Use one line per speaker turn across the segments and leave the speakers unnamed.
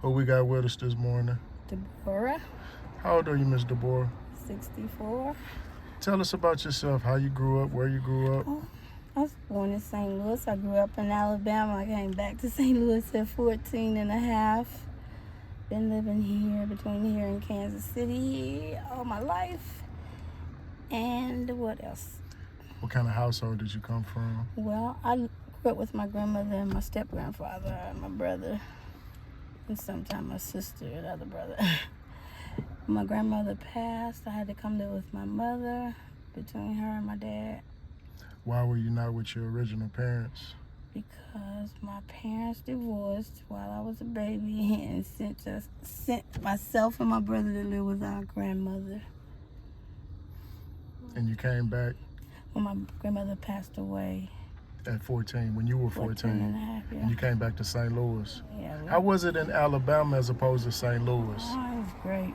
Who we got with us this morning?
Deborah,
How old are you, Miss Deborah?
64.
Tell us about yourself, how you grew up, where you grew up.
I was born in St. Louis. I grew up in Alabama. I came back to St. Louis at 14 and a half. Been living here, between here and Kansas City all my life. And what else?
What kind of household did you come from?
Well, I grew up with my grandmother and my step-grandfather and my brother. And sometimes my sister and other brother. My grandmother passed. I had to come there with my mother, between her and my dad.
Why were you not with your original parents?
Because my parents divorced while I was a baby and sent myself and my brother to live with our grandmother.
And you came back
When my grandmother passed away.
at 14, when you were 14.
And a half, yeah.
And you came back to St. Louis.
Yeah,
How was it in Alabama as opposed to St. Louis?
Oh, it was great.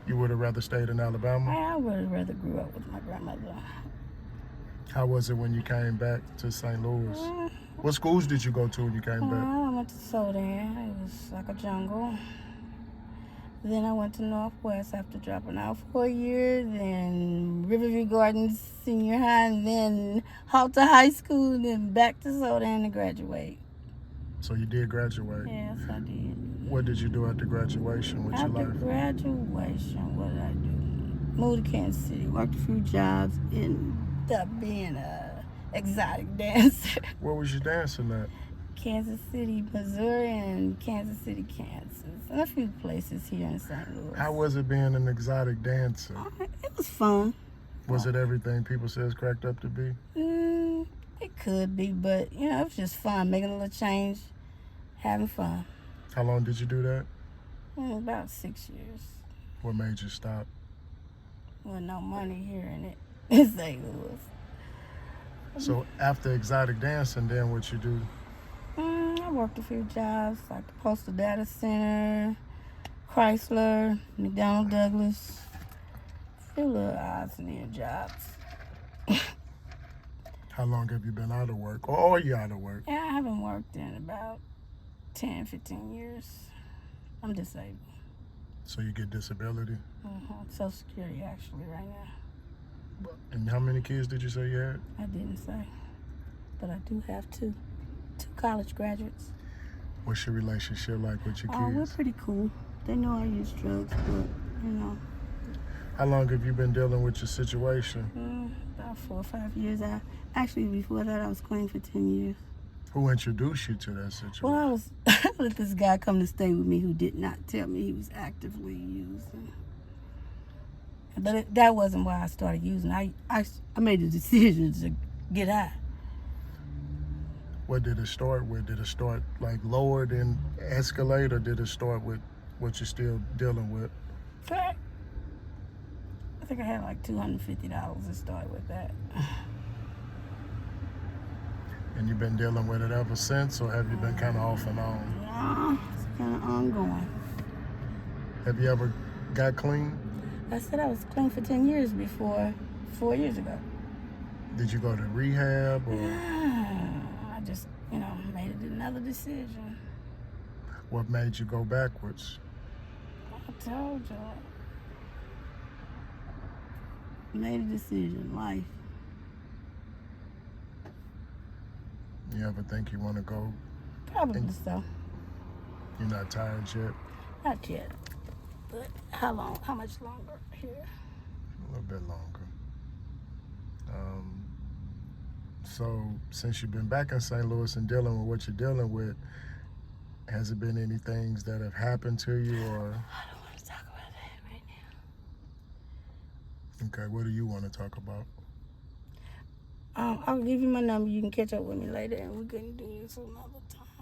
You would have rather stayed in Alabama?
I would have rather grew up with my grandmother.
How was it when you came back to St. Louis? What schools did you go to when you came back?
I went to Soudan. It was like a jungle. Then I went to Northwest after dropping out for a year. Then Riverview Gardens Senior High. And then Halter High School. And then back to Soudan to graduate.
So you did graduate?
Yes, I did.
What did you do after graduation with your life?
After graduation, what did I do? Moved to Kansas City. Worked a few jobs. Ended up being a exotic dancer.
Where was you dancing at?
Kansas City, Missouri, and Kansas City, Kansas, and a few places here in St. Louis.
How was it being an exotic dancer?
It was fun.
Was it everything people say it's cracked up to be?
It could be, but it was just fun, making a little change, having fun.
How long did you do that?
About 6 years.
What made you stop?
Well, no money here in it in St. Louis.
So after exotic dancing, then what you do?
I worked a few jobs like the Postal Data Center, Chrysler, McDonnell Douglas, a few little odds and ends jobs.
How long have you been out of work? Or are you out of work?
Yeah, I haven't worked in about 10, 15 years. I'm disabled.
So you get disability?
Social Security actually right now.
And how many kids did you say you had?
I didn't say, but I do have two college graduates.
What's your relationship like with your kids?
Oh, we're pretty cool. They know I use drugs, but
How long have you been dealing with your situation?
About 4 or 5 years. Actually, before that, I was clean for 10 years.
Who introduced you to that situation?
Well, I let this guy come to stay with me who did not tell me he was actively using. But that wasn't why I started using. I made the decision to get high.
What did it start with? Did it start like lower then escalate, or did it start with what you're still dealing with?
I think I had like $250 to start with that.
And you've been dealing with it ever since, or have you been kind of off and on?
No, it's kind of ongoing.
Have you ever got clean?
I said I was clean for 10 years before, 4 years ago.
Did you go to rehab, or
I just, made another decision.
what made you go backwards?
I told you. Made a decision, life.
You ever think you want to go?
Probably so.
You're not tired yet?
Not yet. But how much longer here?
A little bit longer. So since you've been back in St. Louis and dealing with what you're dealing with, has it been any things that have happened to you, or?
I don't want to talk about that right now.
Okay, what do you want to talk about?
I'll give you my number. You can catch up with me later, and we can do this another time.